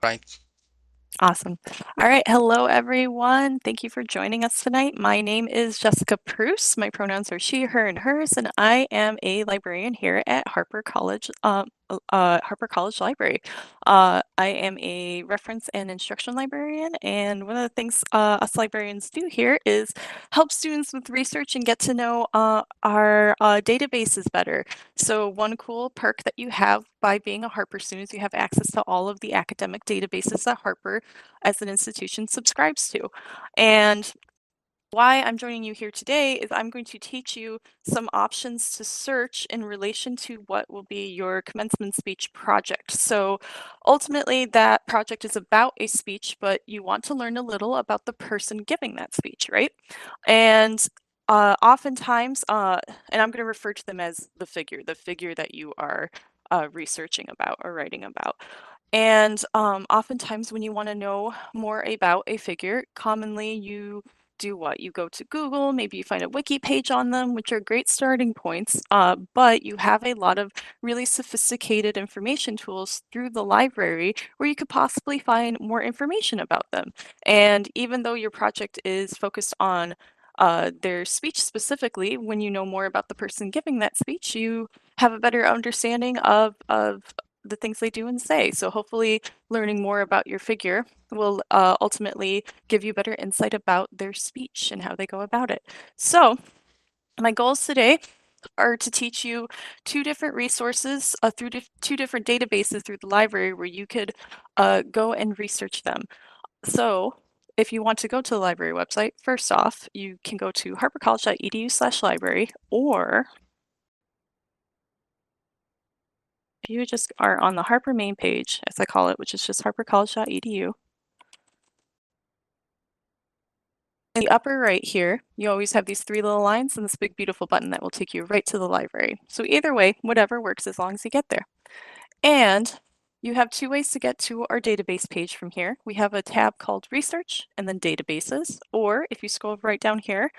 Right. Awesome. All right. Hello, everyone. Thank you for joining us tonight. My name is Jessica Bruce. My pronouns are she, her, and hers, and I am a librarian here at Harper College Library. I am a reference and instruction librarian, and one of the things us librarians do here is help students with research and get to know our databases better. So one cool perk that you have by being a Harper student is you have access to all of the academic databases that Harper as an institution subscribes to. And why I'm joining you here today is I'm going to teach you some options to search in relation to what will be your commencement speech project. So ultimately that project is about a speech, but you want to learn a little about the person giving that speech, right? And oftentimes, and I'm going to refer to them as the figure that you are researching about or writing about. And oftentimes, when you want to know more about a figure, commonly you do what? You go to Google, maybe you find a wiki page on them, which are great starting points, but you have a lot of really sophisticated information tools through the library where you could possibly find more information about them. And even though your project is focused on their speech specifically, when you know more about the person giving that speech, you have a better understanding of the things they do and say. So hopefully learning more about your figure will ultimately give you better insight about their speech and how they go about it. So my goals today are to teach you two different resources through two different databases through the library where you could go and research them. So if you want to go to the library website, first off, you can go to harpercollege.edu/library, or if you just are on the Harper main page, as I call it, which is just harpercollege.edu. In the upper right here, you always have these three little lines and this big beautiful button that will take you right to the library. So either way, whatever works as long as you get there. And you have two ways to get to our database page from here. We have a tab called Research and then Databases, or if you scroll right down here,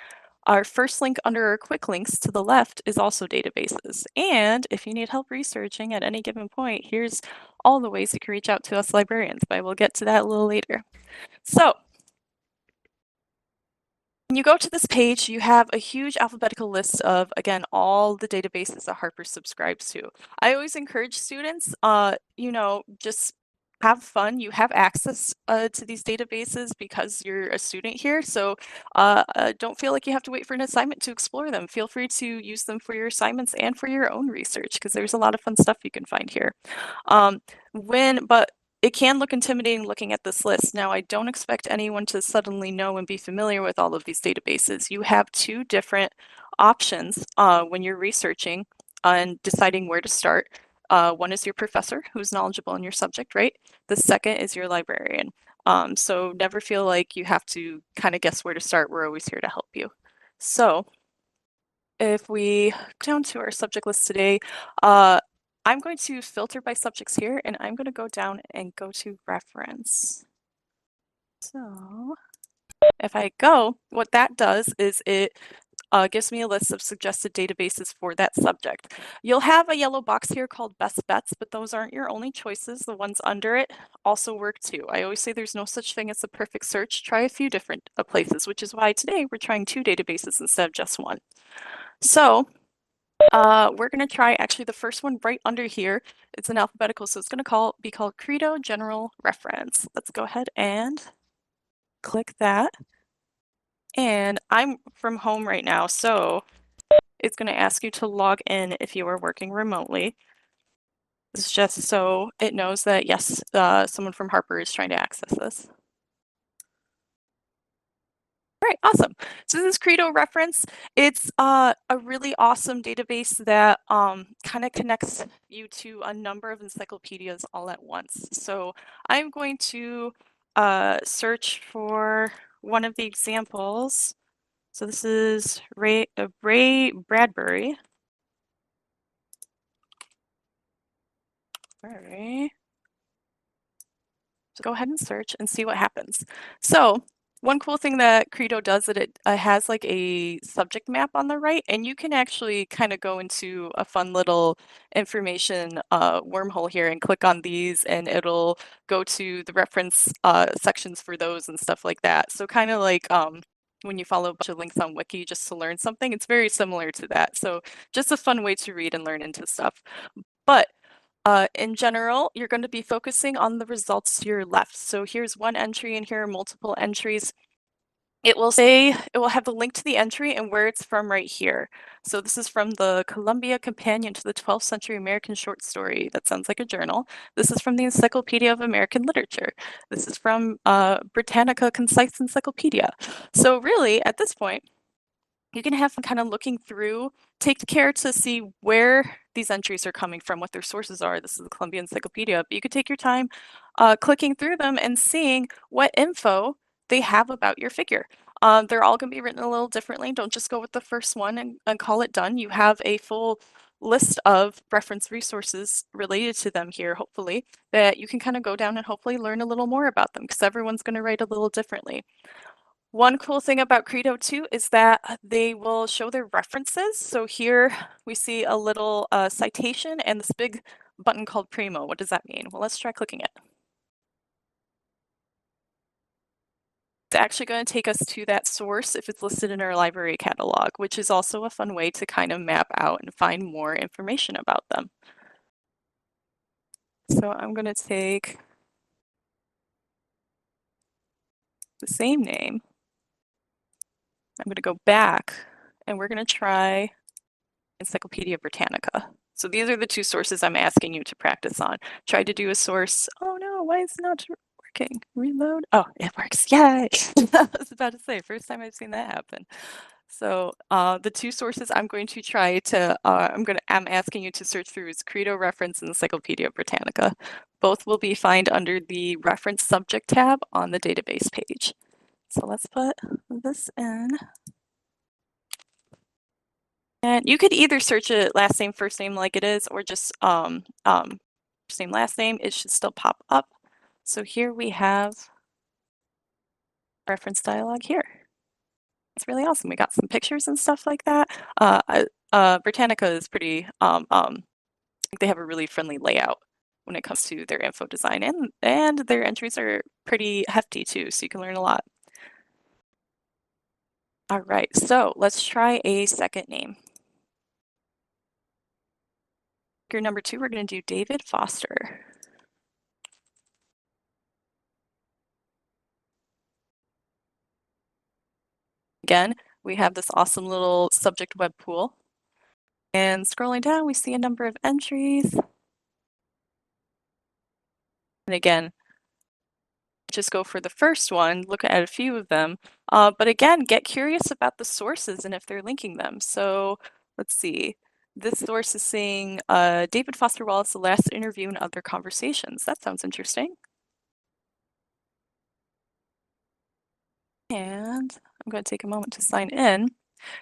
our first link under our quick links to the left is also databases. And if you need help researching at any given point, here's all the ways you can reach out to us librarians, but I will get to that a little later. So when you go to this page, you have a huge alphabetical list of, again, all the databases that Harper subscribes to. I always encourage students, just have fun. You have access to these databases because you're a student here. So don't feel like you have to wait for an assignment to explore them. Feel free to use them for your assignments and for your own research because there's a lot of fun stuff you can find here. Um, but it can look intimidating looking at this list. Now, I don't expect anyone to suddenly know and be familiar with all of these databases. You have two different options when you're researching and deciding where to start. One is your professor, who's knowledgeable in your subject, right? The second is your librarian. So never feel like you have to kind of guess where to start. We're always here to help you. So if we go down to our subject list today, I'm going to filter by subjects here, and I'm going to go down and go to reference. So if I go, what that does is it gives me a list of suggested databases for that subject. You'll have a yellow box here called best bets, but those aren't your only choices. The ones under it also work too. I always say there's no such thing as a perfect search. Try a few different places, which is why today we're trying two databases instead of just one. So we're going to try actually the first one right under here. It's an alphabetical, so it's going to be called Credo General Reference. Let's go ahead and click that. And I'm from home right now, so it's going to ask you to log in if you are working remotely. This is just so it knows that, yes, someone from Harper is trying to access this. All right, awesome. So this is Credo reference. It's a really awesome database that kind of connects you to a number of encyclopedias all at once. So I'm going to search for one of the examples. So this is Ray Bradbury. All right. So go ahead and search and see what happens. So One cool thing that Credo does that it has like a subject map on the right, and you can actually kind of go into a fun little information wormhole here and click on these, and it'll go to the reference sections for those and stuff like that. So kind of like when you follow a bunch of links on Wiki just to learn something, it's very similar to that. So just a fun way to read and learn into stuff. But in general, you're going to be focusing on the results to your left. So here's one entry and here are multiple entries. It will have the link to the entry and where it's from right here. So this is from the Columbia Companion to the 12th Century American Short Story. That sounds like a journal. This is from the Encyclopedia of American Literature. This is from Britannica Concise Encyclopedia. So really, at this point, you can have fun kind of looking through, take care to see where these entries are coming from, what their sources are. This is the Columbia Encyclopedia, but you could take your time clicking through them and seeing what info they have about your figure. They're all going to be written a little differently. Don't just go with the first one and call it done. You have a full list of reference resources related to them here, hopefully, that you can kind of go down and hopefully learn a little more about them because everyone's going to write a little differently. One cool thing about Credo too is that they will show their references. So here we see a little citation and this big button called Primo. What does that mean? Well, let's try clicking it. It's actually going to take us to that source if it's listed in our library catalog, which is also a fun way to kind of map out and find more information about them. So I'm going to take the same name. I'm going to go back and we're going to try Encyclopedia Britannica. So these are the two sources I'm asking you to practice on. Try to do a source. Oh no, why is it not working? Reload. Oh, it works. Yay! I was about to say, first time I've seen that happen. So the two sources I'm going to try to, I'm asking you to search through is Credo reference and Encyclopedia Britannica. Both will be found under the reference subject tab on the database page. So let's put this in. And you could either search it last name, first name like it is, or just first name, last name. It should still pop up. So here we have reference dialog here. It's really awesome. We got some pictures and stuff like that. Britannica is pretty, I think they have a really friendly layout when it comes to their info design, and their entries are pretty hefty too, so you can learn a lot. All right, so let's try a second name. Figure number 2, we're going to do David Foster. Again, we have this awesome little subject web pool. And scrolling down, we see a number of entries. And again, just go for the first one, look at a few of them. But again, get curious about the sources and if they're linking them. So let's see. This source is saying David Foster Wallace, the last interview and other conversations. That sounds interesting. And I'm going to take a moment to sign in.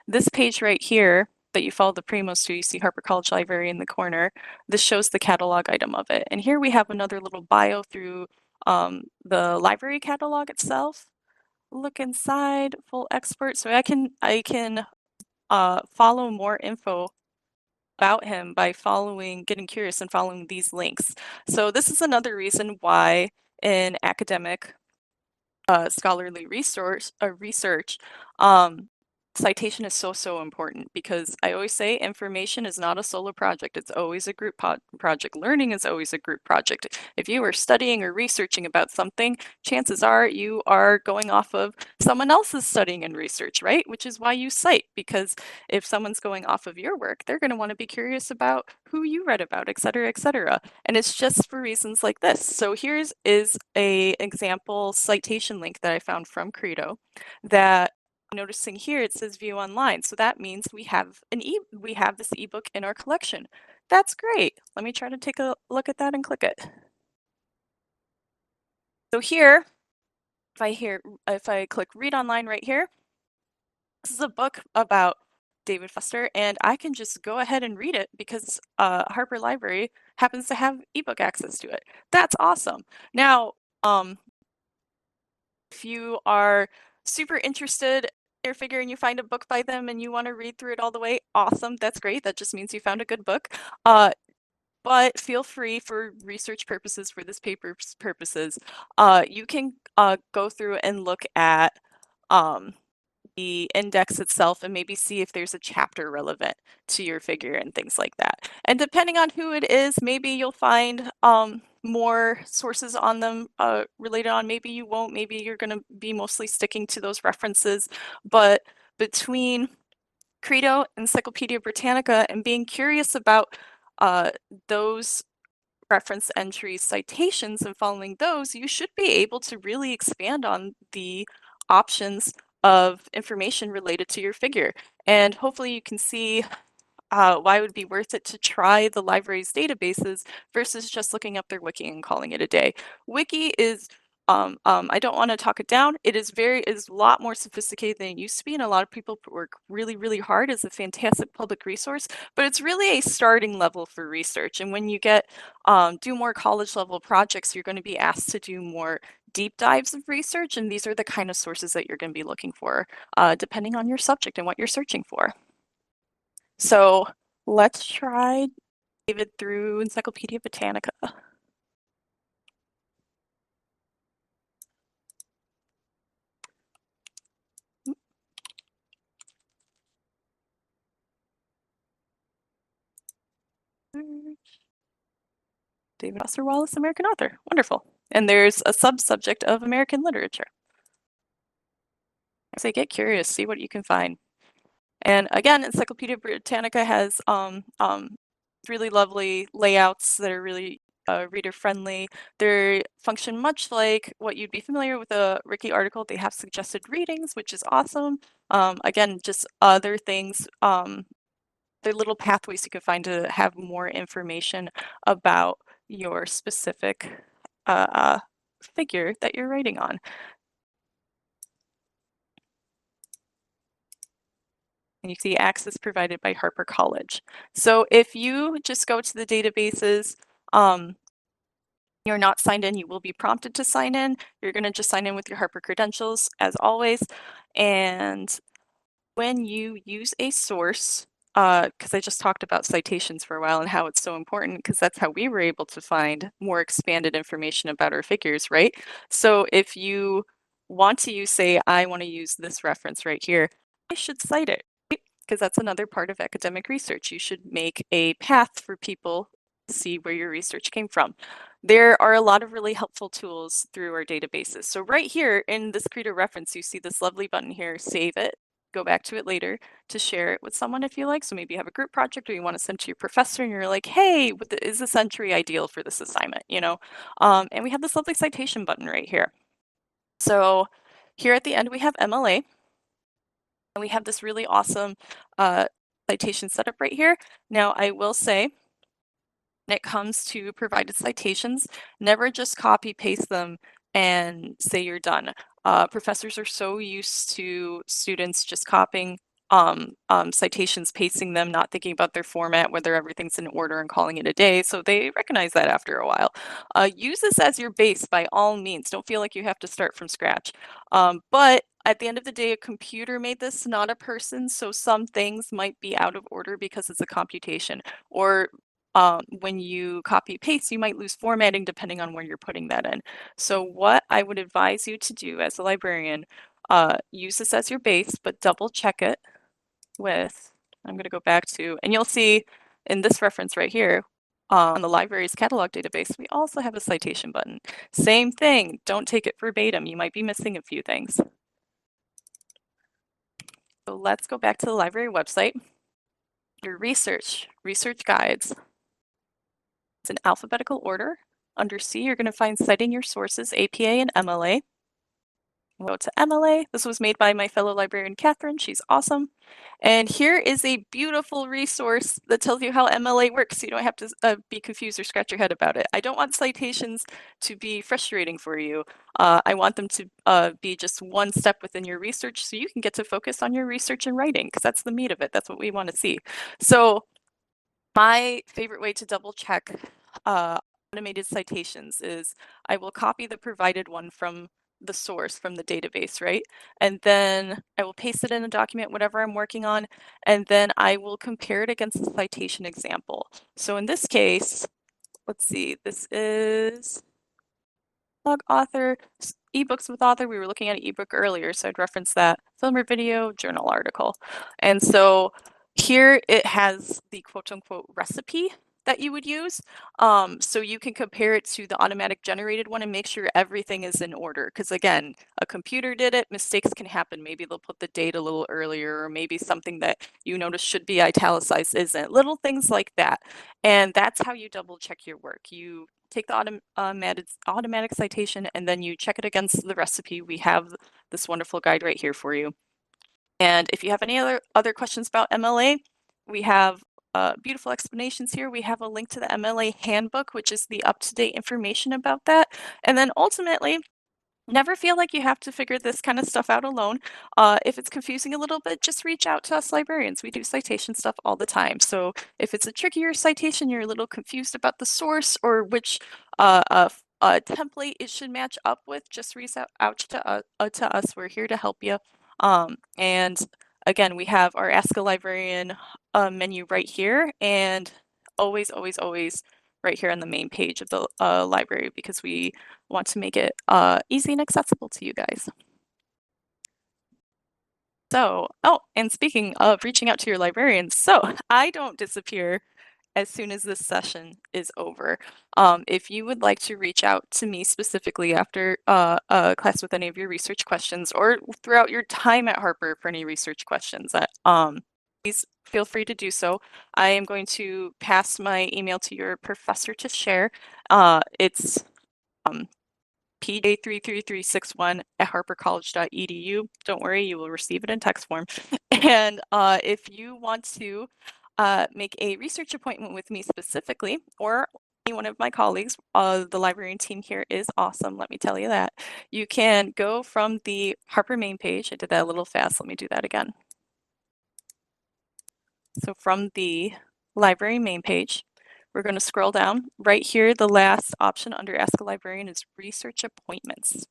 This page right here that you follow the Primos to, you see Harper College Library in the corner. This shows the catalog item of it. And here we have another little bio through the library catalog itself. Look inside, full expert. So I can follow more info about him by getting curious and following these links. So this is another reason why in academic scholarly research, citation is so important because I always say information is not a solo project. It's always a group project. Learning is always a group project. If you are studying or researching about something, chances are you are going off of someone else's studying and research, right? Which is why you cite, because if someone's going off of your work, they're going to want to be curious about who you read about, et cetera, et cetera. And it's just for reasons like this. So here's is a example citation link that I found from Credo that noticing here it says view online. So that means we have this ebook in our collection. That's great. Let me try to take a look at that and click it. So here, if I click read online right here, this is a book about David Foster, and I can just go ahead and read it because Harper Library happens to have ebook access to it. That's awesome. Now, if you are super interested in your figure and you find a book by them and you want to read through it all the way, awesome, that's great. That just means you found a good book. But feel free for research purposes, for this paper's purposes, you can go through and look at the index itself and maybe see if there's a chapter relevant to your figure and things like that. And depending on who it is, maybe you'll find more sources on them related on. Maybe you won't. Maybe you're going to be mostly sticking to those references. But between Credo, Encyclopedia Britannica, and being curious about those reference entries, citations, and following those, you should be able to really expand on the options of information related to your figure. And hopefully you can see why it would be worth it to try the library's databases versus just looking up their wiki and calling it a day. Wiki is I don't want to talk it down. It is a lot more sophisticated than it used to be, and a lot of people work really, really hard. It's a fantastic public resource, but it's really a starting level for research. And when you get do more college level projects, you're going to be asked to do more deep dives of research, and these are the kind of sources that you're going to be looking for, depending on your subject and what you're searching for. So let's try David through Encyclopedia Britannica. David Foster Wallace, American author. Wonderful. And there's a sub-subject of American literature. So get curious, see what you can find. And again, Encyclopedia Britannica has really lovely layouts that are really reader friendly. They function much like what you'd be familiar with a Ricky article. They have suggested readings, which is awesome. Again, just other things, they're little pathways you can find to have more information about your specific figure that you're writing on. And you see access provided by Harper College. So if you just go to the databases, you're not signed in, you will be prompted to sign in. You're going to just sign in with your Harper credentials as always. And when you use a source, because I just talked about citations for a while and how it's so important, because that's how we were able to find more expanded information about our figures, right? So if you want to use, say, I want to use this reference right here, I should cite it, because that's another part of academic research. You should make a path for people to see where your research came from. There are a lot of really helpful tools through our databases. So right here in this Credo reference, you see this lovely button here, save it, go back to it later to share it with someone if you like. So maybe you have a group project or you want to send to your professor and you're like, hey, is this entry ideal for this assignment? You know, and we have this lovely citation button right here. So here at the end, we have MLA. And we have this really awesome citation setup right here. Now, I will say, when it comes to provided citations, never just copy paste them and say you're done. Professors are so used to students just copying citations, pasting them, not thinking about their format, whether everything's in order and calling it a day. So they recognize that after a while. Use this as your base by all means. Don't feel like you have to start from scratch. But at the end of the day, a computer made this, not a person. So some things might be out of order because it's a computation, or when you copy paste, you might lose formatting depending on where you're putting that in. So what I would advise you to do as a librarian, use this as your base, but double check it with, I'm going to go back to, and you'll see in this reference right here, on the library's catalog database, we also have a citation button. Same thing, don't take it verbatim. You might be missing a few things. So let's go back to the library website. Your research guides. It's in alphabetical order. Under C, you're going to find citing your sources, APA and MLA. We'll go to MLA. This was made by my fellow librarian, Catherine. She's awesome. And here is a beautiful resource that tells you how MLA works, so you don't have to be confused or scratch your head about it. I don't want citations to be frustrating for you. I want them to be just one step within your research so you can get to focus on your research and writing, because that's the meat of it. That's what we want to see. So my favorite way to double check automated citations is I will copy the provided one from the source from the database, right? And then I will paste it in a document, whatever I'm working on, and then I will compare it against the citation example. So in this case, let's see, this is blog author, ebooks with author. We were looking at an ebook earlier, so I'd reference that. Film or video, journal article. And so here it has the quote unquote recipe that you would use. So you can compare it to the automatic generated one and make sure everything is in order. Because again, a computer did it, mistakes can happen. Maybe they'll put the date a little earlier, or maybe something that you notice should be italicized isn't. Little things like that. And that's how you double check your work. You take the automatic citation and then you check it against the recipe. We have this wonderful guide right here for you. And if you have any other questions about MLA, we have beautiful explanations here. We have a link to the MLA handbook, which is the up-to-date information about that. And then ultimately, never feel like you have to figure this kind of stuff out alone. If it's confusing a little bit, just reach out to us librarians. We do citation stuff all the time. So if it's a trickier citation, you're a little confused about the source or which template it should match up with, just reach out to us. We're here to help you. And again, we have our Ask a Librarian menu right here, and always, always, always right here on the main page of the library, because we want to make it easy and accessible to you guys. So, oh, and speaking of reaching out to your librarians, so I don't disappear as soon as this session is over. If you would like to reach out to me specifically after class with any of your research questions, or throughout your time at Harper for any research questions, please feel free to do so. I am going to pass my email to your professor to share. It's pj33361@harpercollege.edu. Don't worry, you will receive it in text form. And if you want to make a research appointment with me specifically, or any one of my colleagues, the librarian team here is awesome, let me tell you that. You can go from the Harper main page. I did that a little fast. Let me do that again. So from the library main page, we're going to scroll down. Right here, the last option under Ask a Librarian is Research Appointments.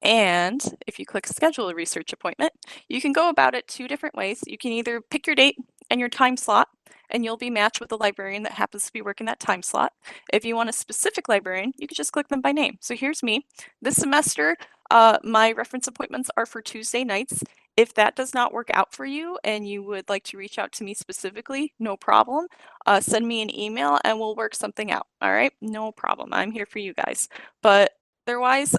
And if you click Schedule a Research Appointment, you can go about it two different ways. You can either pick your date and your time slot, and you'll be matched with a librarian that happens to be working that time slot. If you want a specific librarian, you can just click them by name. So here's me. This semester, my reference appointments are for Tuesday nights. If that does not work out for you and you would like to reach out to me specifically, no problem. Send me an email and we'll work something out. All right, no problem. I'm here for you guys. But otherwise,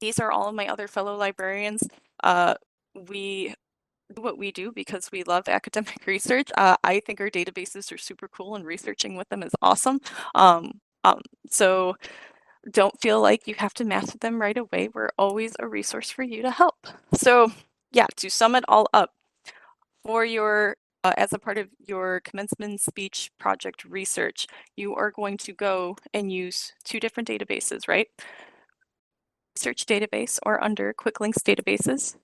these are all of my other fellow librarians. We do what we do because we love academic research. I think our databases are super cool and researching with them is awesome. So don't feel like you have to master them right away. We're always a resource for you to help. So yeah, to sum it all up, for your as a part of your commencement speech project research, you are going to go and use two different databases, right? Research database, or under quick links databases.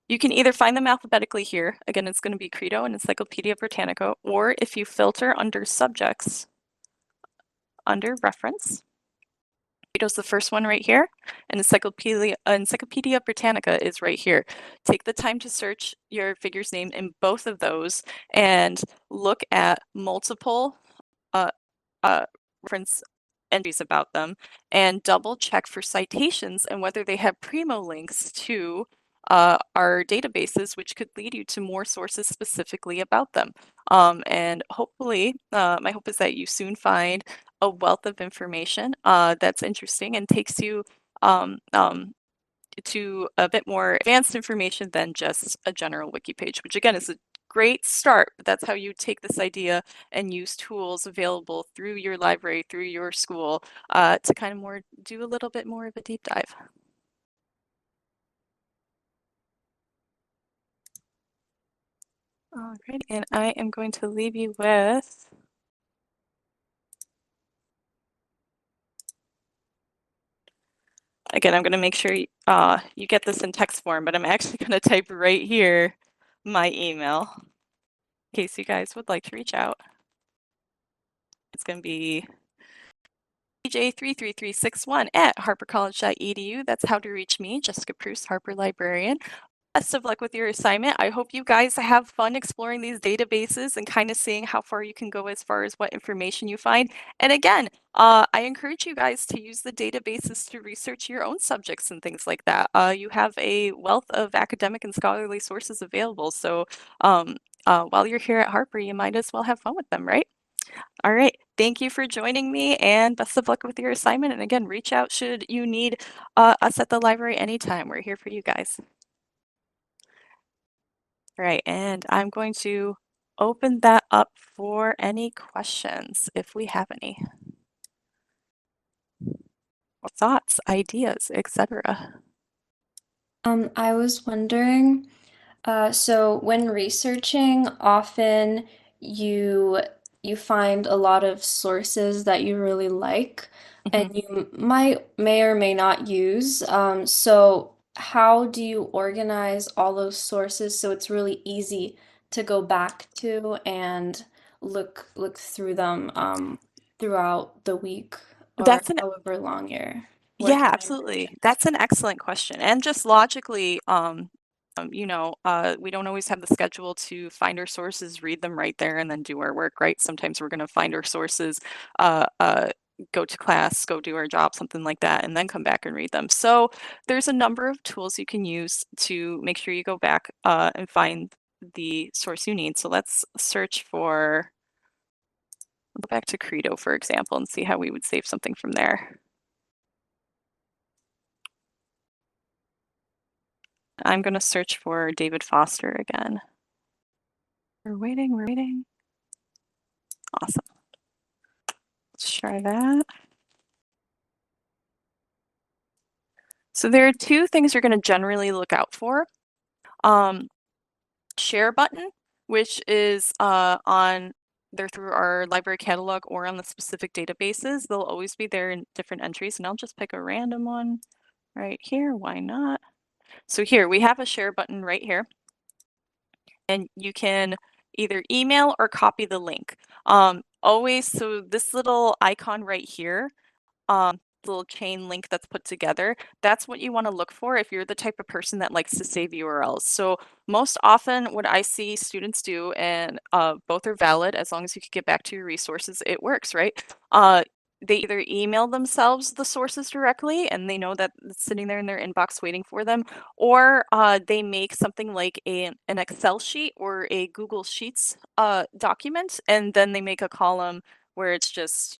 You can either find them alphabetically here. Again, it's going to be Credo and Encyclopedia Britannica, or if you filter under subjects, under reference, Credo's the first one right here, and Encyclopedia Britannica is right here. Take the time to search your figure's name in both of those and look at multiple reference entries about them and double check for citations and whether they have Primo links to our databases, which could lead you to more sources specifically about them. And hopefully, my hope is that you soon find a wealth of information that's interesting and takes you to a bit more advanced information than just a general wiki page, which again is a great start, but that's how you take this idea and use tools available through your library, through your school, to kind of do a little bit more of a deep dive. All right, and I am going to leave you with again, I'm going to make sure you get this in text form, but I'm actually going to type right here my email in case you guys would like to reach out. It's going to be WJ33361 at harpercollege.edu. That's how to reach me, Jessica Pruce, Harper Librarian. Best of luck with your assignment. I hope you guys have fun exploring these databases and kind of seeing how far you can go as far as what information you find. And again, I encourage you guys to use the databases to research your own subjects and things like that. You have a wealth of academic and scholarly sources available. So while you're here at Harper, you might as well have fun with them, right? All right. Thank you for joining me and best of luck with your assignment. And again, reach out should you need us at the library anytime. We're here for you guys. All right, and I'm going to open that up for any questions if we have any. Thoughts, ideas, etc. I was wondering, so when researching, often you you find a lot of sources that you really like and Mhm. you may or may not use. So how do you organize all those sources so it's really easy to go back to and look through them throughout the week or That's an however long you're Yeah, working on your absolutely. project? That's an excellent question. And just logically, we don't always have the schedule to find our sources, read them right there, and then do our work, right? Sometimes we're going to find our sources, uh, uh, go to class, go do our job, something like that, and then come back and read them. So there's a number of tools you can use to make sure you go back and find the source you need. So let's search for, go back to Credo, for example, and see how we would save something from there. I'm going to search for David Foster again. We're waiting, we're waiting. Awesome. Let's try that. So there are two things you're going to generally look out for. Share button, which is on they're through our library catalog or on the specific databases. They'll always be there in different entries, and I'll just pick a random one right here. Why not? So here we have a share button right here, and you can either email or copy the link. Always, so this little icon right here, little chain link that's put together, that's what you want to look for if you're the type of person that likes to save URLs. So most often what I see students do, and both are valid as long as you can get back to your resources, it works, right? They either email themselves the sources directly and they know that it's sitting there in their inbox waiting for them, or they make something like an Excel sheet or a Google Sheets document, and then they make a column where it's just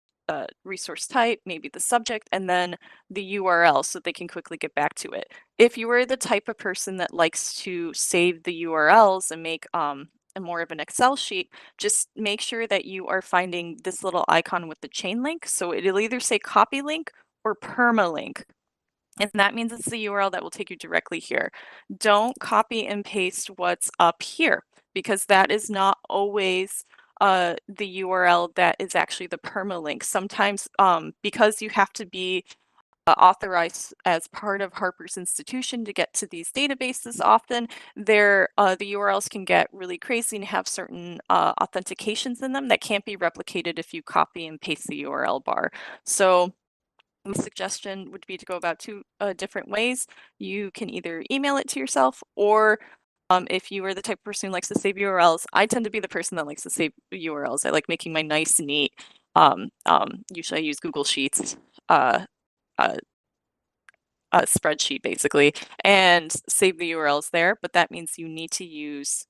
resource type, maybe the subject, and then the URL so they can quickly get back to it. If you are the type of person that likes to save the URLs and make a more of an Excel sheet, just make sure that you are finding this little icon with the chain link. So it'll either say copy link or permalink. And that means it's the URL that will take you directly here. Don't copy and paste what's up here because that is not always the URL that is actually the permalink. Sometimes because you have to be authorized as part of Harper's institution to get to these databases often, the URLs can get really crazy and have certain authentications in them that can't be replicated if you copy and paste the URL bar. So my suggestion would be to go about two different ways. You can either email it to yourself, or if you are the type of person who likes to save URLs, I tend to be the person that likes to save URLs. I like making my nice, neat. Usually I use Google Sheets, uh, uh, a spreadsheet basically, and save the URLs there. But that means you need to use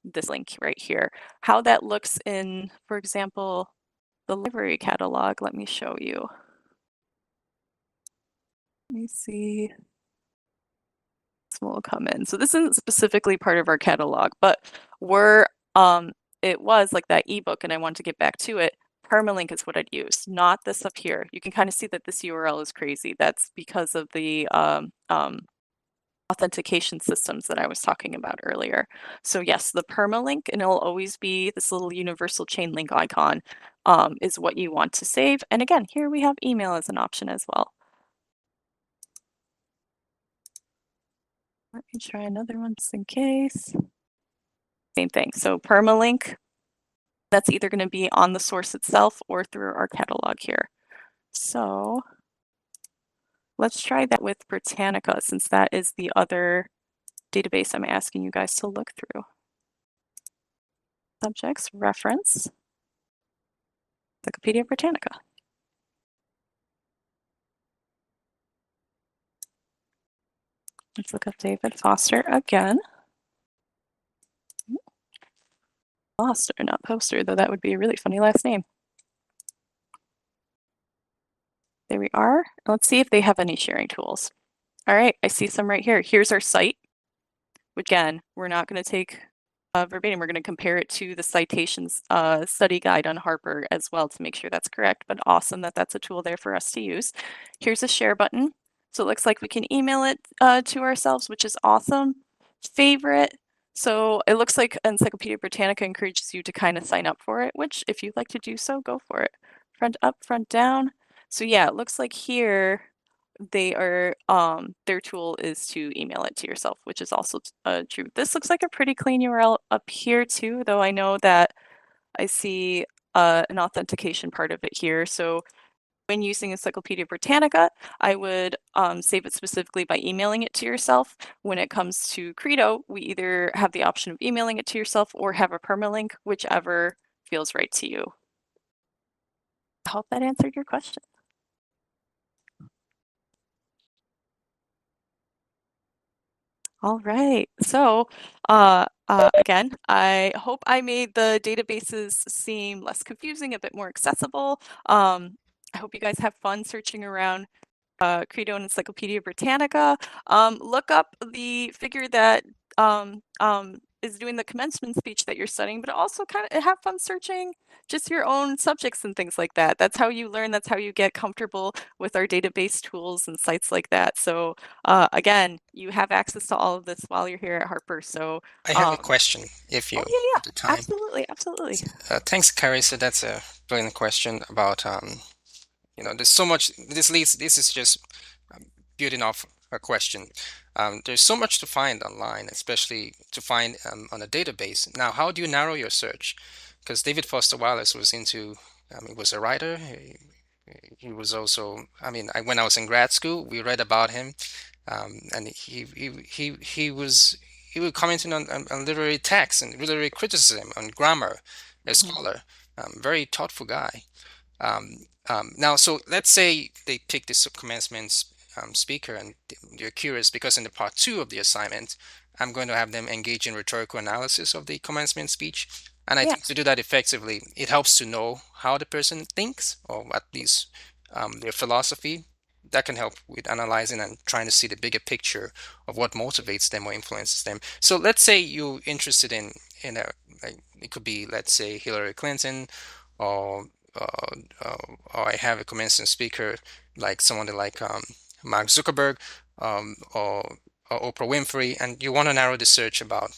this link right here. How that looks in, for example, the library catalog. Let me show you. Let me see. Will come in. So this isn't specifically part of our catalog, but we're it was like that ebook and I want to get back to it. Permalink is what I'd use, not this up here. You can kind of see that this URL is crazy. That's because of the authentication systems that I was talking about earlier. So yes, the permalink, and it'll always be this little universal chain link icon, is what you want to save. And again, here we have email as an option as well. Let me try another one just in case. Same thing. So permalink, that's either going to be on the source itself or through our catalog here. So let's try that with Britannica, since that is the other database I'm asking you guys to look through. Subjects, reference, Encyclopedia Britannica. Let's look up David Foster again. Foster, not Poster, though that would be a really funny last name. There we are. Let's see if they have any sharing tools. All right, I see some right here. Here's our site. Again, we're not going to take verbatim. We're going to compare it to the citations study guide on Harper as well to make sure that's correct, but awesome that that's a tool there for us to use. Here's a share button. So it looks like we can email it to ourselves, which is awesome. Favorite. So it looks like Encyclopedia Britannica encourages you to kind of sign up for it, which if you'd like to do so, go for it. Front up, front down. So yeah, it looks like here they are their tool is to email it to yourself, which is also true. This looks like a pretty clean URL up here too, though I know that I see an authentication part of it here. So when using Encyclopedia Britannica, I would save it specifically by emailing it to yourself. When it comes to Credo, we either have the option of emailing it to yourself or have a permalink, whichever feels right to you. I hope that answered your question. All right. So, again, I hope I made the databases seem less confusing, a bit more accessible. I hope you guys have fun searching around Credo and Encyclopedia Britannica. Look up the figure that is doing the commencement speech that you're studying, but also kind of have fun searching just your own subjects and things like that. That's how you learn. That's how you get comfortable with our database tools and sites like that. So again, you have access to all of this while you're here at Harper. So I have a question, if oh you yeah, yeah, have the time. absolutely, absolutely. Thanks, Carrie. So that's a brilliant question about, there's so much, this is just building off a question. There's so much to find online, especially to find on a database. Now, how do you narrow your search? Because David Foster Wallace was was a writer. He was also, when I was in grad school, we read about him, and he would comment on literary text and literary criticism, on grammar, a Mhm. scholar, very thoughtful guy. Now, so let's say they pick this commencement speaker, and they're curious because in the part two of the assignment, I'm going to have them engage in rhetorical analysis of the commencement speech. And I Yeah. think to do that effectively, it helps to know how the person thinks, or at least their philosophy. That can help with analyzing and trying to see the bigger picture of what motivates them or influences them. So let's say you're interested in a, like, it could be, let's say, Hillary Clinton, or uh, or I have a commencement speaker like someone like Mark Zuckerberg, or Oprah Winfrey, and you want to narrow the search about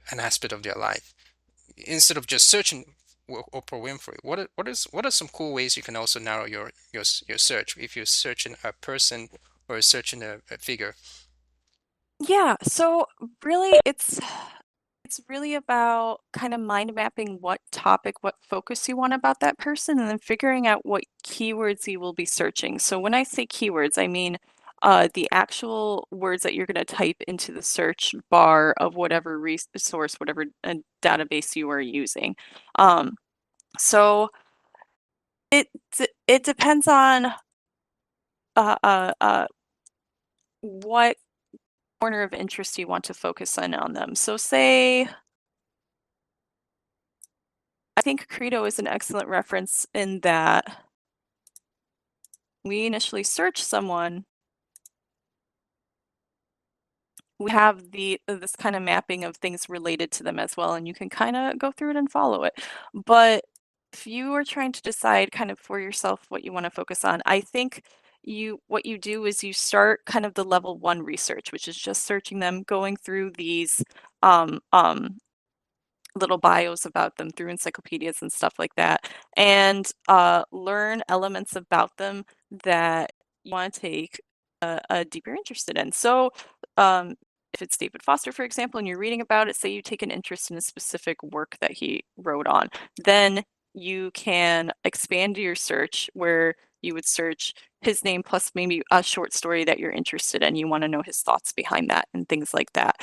an aspect of their life instead of just searching Oprah Winfrey. What are some cool ways you can also narrow your search if you're searching a person or searching a figure? Yeah, so really it's really about kind of mind mapping what topic, what focus you want about that person, and then figuring out what keywords you will be searching. So when I say keywords, I mean the actual words that you're going to type into the search bar of whatever resource, whatever database you are using. Um, so it it depends on uh, uh, uh, what corner of interest you want to focus on them. So say I think Credo is an excellent reference in that we initially search someone, we have this kind of mapping of things related to them as well, and you can kind of go through it and follow it. But if you are trying to decide kind of for yourself what you want to focus on, I think what you do is you start kind of the level one research, which is just searching them, going through these um, um, little bios about them through encyclopedias and stuff like that, and learn elements about them that you want to take a deeper interest in. So, if it's David Foster, for example, and you're reading about it, say you take an interest in a specific work that he wrote on, then you can expand your search where you would search his name plus maybe a short story that you're interested in. You want to know his thoughts behind that and things like that.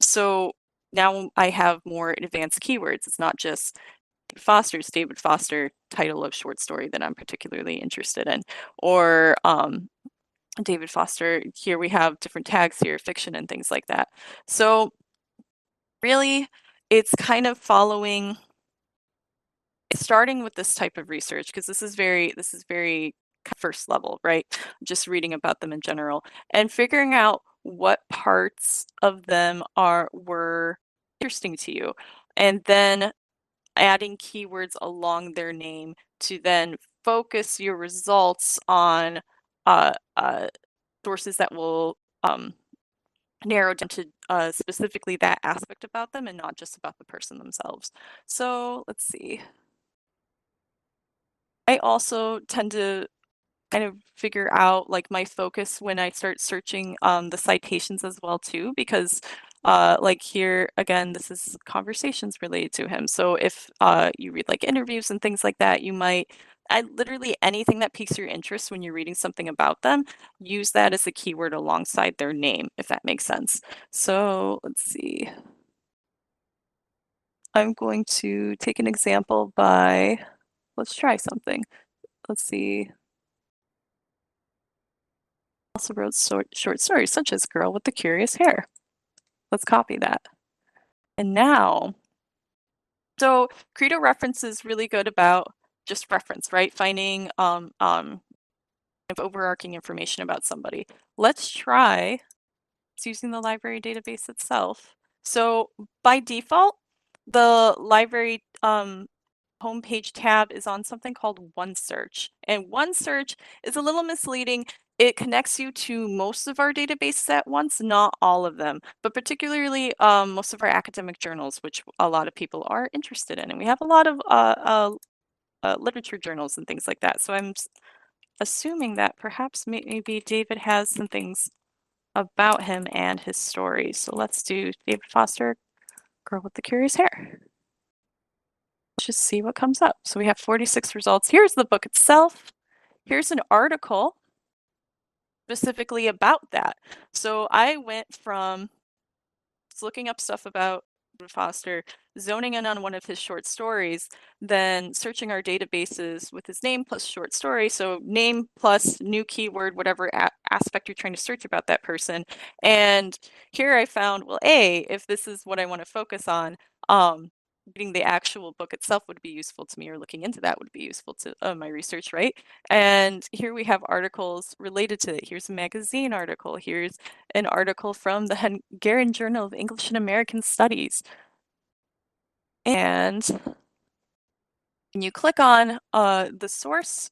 So now I have more advanced keywords. It's not just David Foster title of short story that I'm particularly interested in, or David Foster. Here we have different tags here, fiction and things like that. So really, it's kind of starting with this type of research, because this is very first level, right? Just reading about them in general and figuring out what parts of them were interesting to you, and then adding keywords along their name to then focus your results on uh, uh, sources that will narrow down to specifically that aspect about them and not just about the person themselves. So let's see. I also tend to kind of figure out like my focus when I start searching the citations as well too, because like here again, this is conversations related to him. So if you read like interviews and things like that, you might literally anything that piques your interest when you're reading something about them, use that as a keyword alongside their name, if that makes sense. So let's see. I'm going to take an example by, let's try something. Let's see. Also wrote short stories such as Girl with the Curious Hair. Let's copy that. And now, so Credo reference is really good about just reference, right? Finding overarching information about somebody. Let's try using the library database itself. So by default, the library homepage tab is on something called OneSearch. And OneSearch is a little misleading. It connects you to most of our databases at once, not all of them, but particularly most of our academic journals, which a lot of people are interested in. And we have a lot of literature journals and things like that. So I'm assuming that perhaps maybe David has some things about him and his story. So let's do David Foster, Girl with the Curious Hair. Let's just see what comes up. So we have 46 results. Here's the book itself. Here's an article specifically about that. So I went from looking up stuff about Foster, zoning in on one of his short stories, then searching our databases with his name plus short story. So name plus new keyword, whatever aspect you're trying to search about that person. And here I found, well, if this is what I want to focus on, reading the actual book itself would be useful to me, or looking into that would be useful to my research, right? And here we have articles related to it. Here's a magazine article. Here's an article from the Hungarian Journal of English and American Studies. And when you click on the source,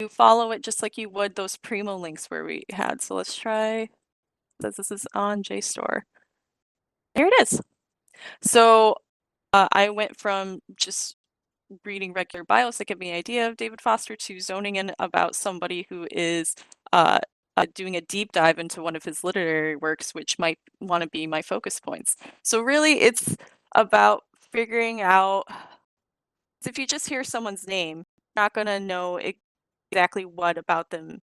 you follow it just like you would those Primo links where we had. So let's try, says this is on JSTOR. There it is. So I went from just reading regular bios that give me an idea of David Foster to zoning in about somebody who is doing a deep dive into one of his literary works, which might want to be my focus points. So really it's about figuring out, if you just hear someone's name, you're not going to know exactly what about them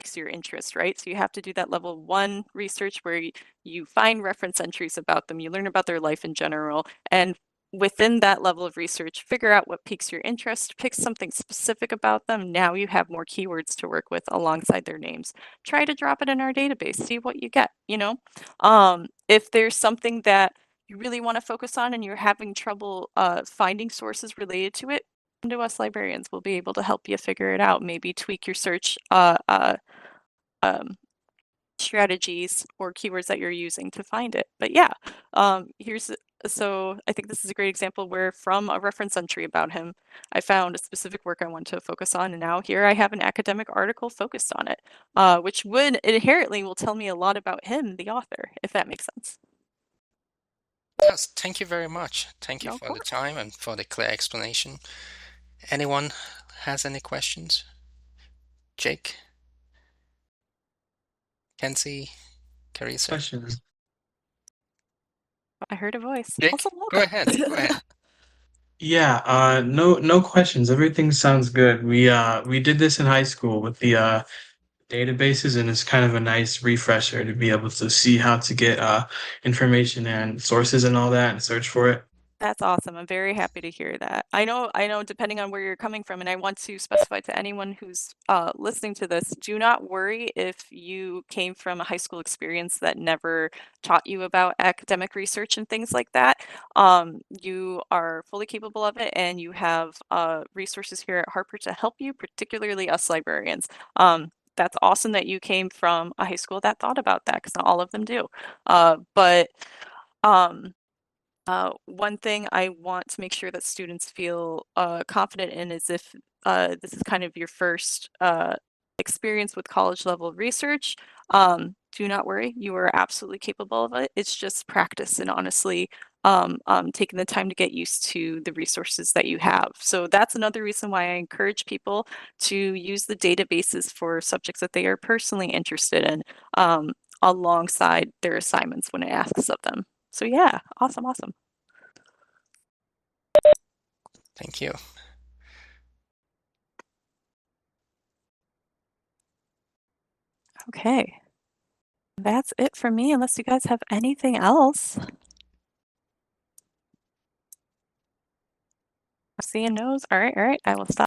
piques your interest, right? So you have to do that level 1 research where you find reference entries about them, you learn about their life in general, and within that level of research, figure out what piques your interest, pick something specific about them. Now you have more keywords to work with alongside their names. Try to drop it in our database, see what you get, you know? If there's something that you really want to focus on and you're having trouble finding sources related to it, come to us librarians. We'll be able to help you figure it out. Maybe tweak your search strategies or keywords that you're using to find it. But yeah, so I think this is a great example where from a reference entry about him, I found a specific work I want to focus on. And now here I have an academic article focused on it, which would inherently will tell me a lot about him, the author, if that makes sense. Yes, thank you very much. Thank you No, of for the course. time and for the clear explanation. Anyone has any questions? Jake? Kenzie? Carissa? Questions. I heard a voice. Jake, Also, go welcome. ahead. Go ahead. Yeah, no questions. Everything sounds good. We did this in high school with the databases, and it's kind of a nice refresher to be able to see how to get information and sources and all that and search for it. That's awesome. I'm very happy to hear that. I know depending on where you're coming from, and I want to specify to anyone who's listening to this, do not worry if you came from a high school experience that never taught you about academic research and things like that. You are fully capable of it, and you have resources here at Harper to help you, particularly us librarians. That's awesome that you came from a high school that thought about that, because not all of them do. But um, one thing I want to make sure that students feel confident in is if this is kind of your first experience with college level research, do not worry, you are absolutely capable of it. It's just practice and honestly taking the time to get used to the resources that you have. So that's another reason why I encourage people to use the databases for subjects that they are personally interested in alongside their assignments when it asks of them. So yeah, awesome, awesome. Thank you. Okay. That's it for me, unless you guys have anything else. Seeing no's. All right, I will stop.